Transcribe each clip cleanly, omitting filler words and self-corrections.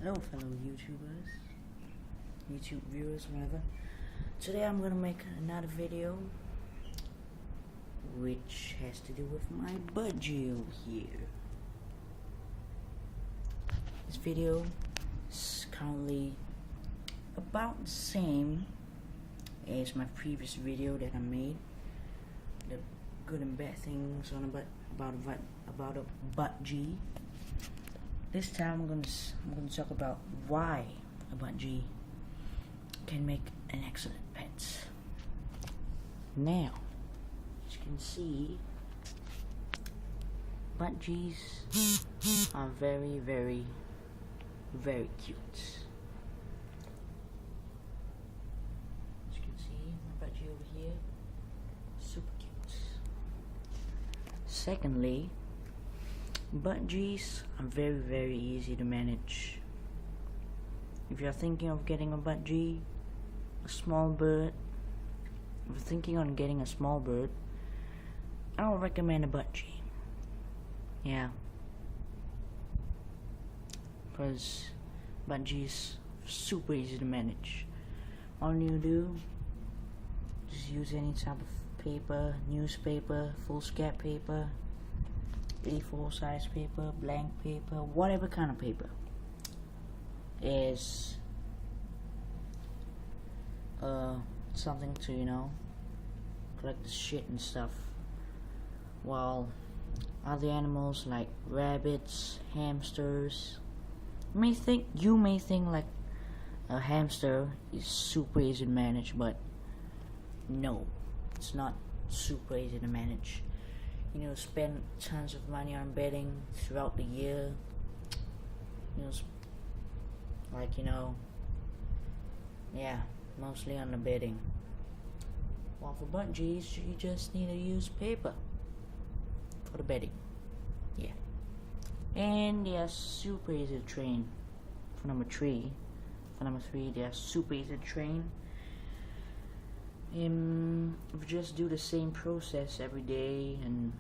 Hello fellow YouTubers, YouTube viewers, whatever. Today I'm gonna make another video which has to do with my budgie over here. This video is currently about the same as my previous video that I made, the good and bad things on about a budgie. This time I'm gonna talk about why a budgie can make an excellent pet. Now, as you can see, budgies are very, very, very cute. As you can see, my budgie over here, super cute. Secondly, budgies are very, very easy to manage. If you're thinking of getting a budgie, a small bird, if you're thinking on getting a small bird, I would recommend a budgie. Yeah, because budgies are super easy to manage. All you do is use any type of paper, newspaper, foolscap paper, A4 size paper, blank paper, whatever kind of paper is something to, collect the shit and stuff, while other animals like rabbits, hamsters, you may think like a hamster is super easy to manage, but no, it's not super easy to manage. Spend tons of money on bedding throughout the year. Yeah, mostly on the bedding. While for budgies, you just need to use paper for the bedding. Yeah, and they are super easy to train. For number three, they are super easy to train. If you just do the same process every day and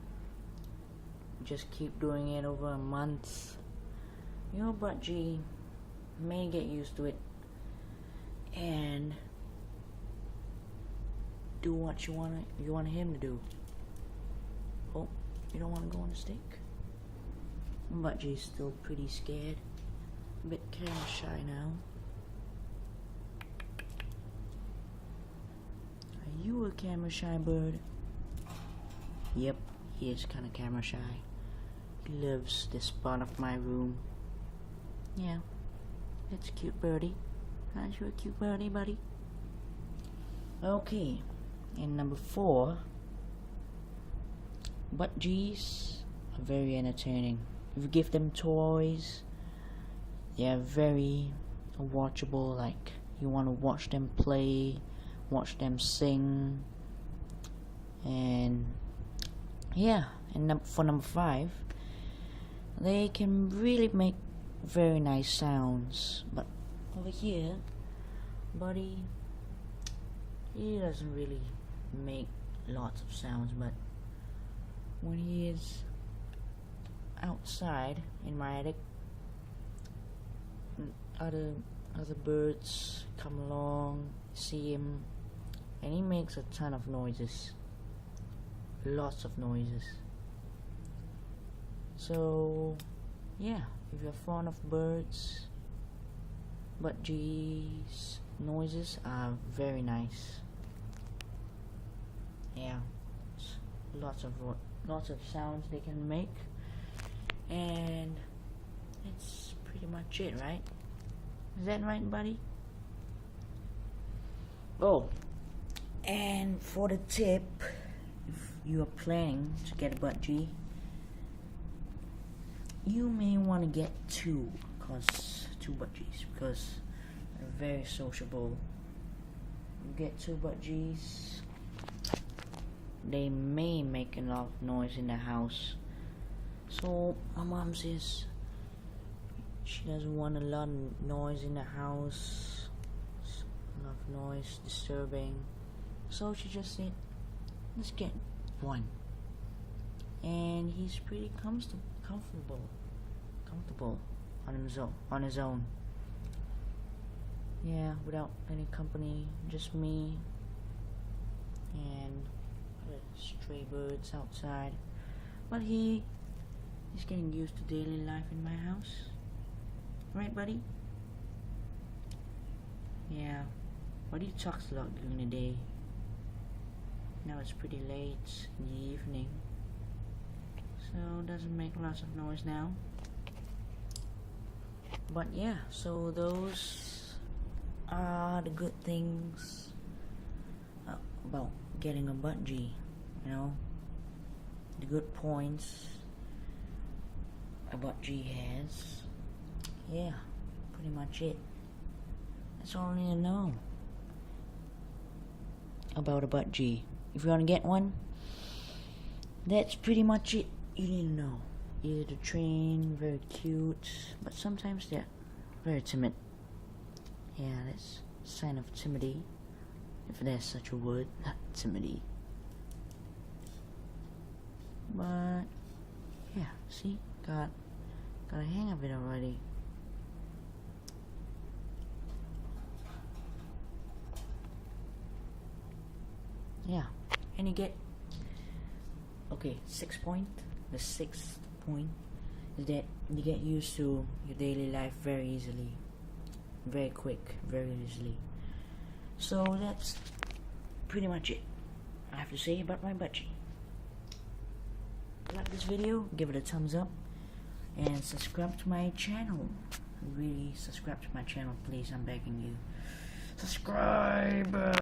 just keep doing it over a month, your budgie may get used to it and do what you want him to do. Oh, you don't want to go on the stick? Budgie's still pretty scared, a bit camera shy now. Are you a camera shy bird? Yep, he is kind of camera shy. He loves this part of my room. Yeah, it's a cute birdie. Aren't you a cute birdie, buddy? Okay, and number 4, budgies are very entertaining. If you give them toys, they are very watchable. Like, you want to watch them play, watch them sing, and yeah. And for number 5, they can really make very nice sounds. But over here, buddy, he doesn't really make lots of sounds, but when he is outside in my attic, other birds come along, see him, and he makes a ton of noises, lots of noises. So yeah, if you're fond of birds, budgies noises are very nice. Yeah, lots of sounds they can make, and that's pretty much it, right? Is that right, buddy? Oh, and for the tip, if you are planning to get a budgie, you may want to get two budgies, because they're very sociable. You get 2 budgies, they may make a lot of noise in the house. So my mom says she doesn't want a lot of noise in the house, a lot of noise disturbing. So she just said, let's get 1. And he's pretty comfortable on his own. Yeah, without any company, just me and stray birds outside. But he's getting used to daily life in my house. Right, buddy? Yeah. Buddy talks a lot during the day. Now it's pretty late in the evening, so doesn't make lots of noise now. But yeah, so those are the good things about getting a budgie, you know, the good points a budgie has. Yeah, pretty much it. That's all I need to know about a budgie. If you want to get one, that's pretty much it you need to know. Easy to train, very cute, but sometimes they're very timid. Yeah, that's a sign of timidity, if there's such a word, timidity. But yeah, see, got a hang of it already. Yeah, and you get, okay, 6 point. The 6th point is that you get used to your daily life very easily, very quick, very easily. So that's pretty much it I have to say about my budgie. Like this video, give it a thumbs up, and subscribe to my channel. Really subscribe to my channel, please. I'm begging you. Subscribe.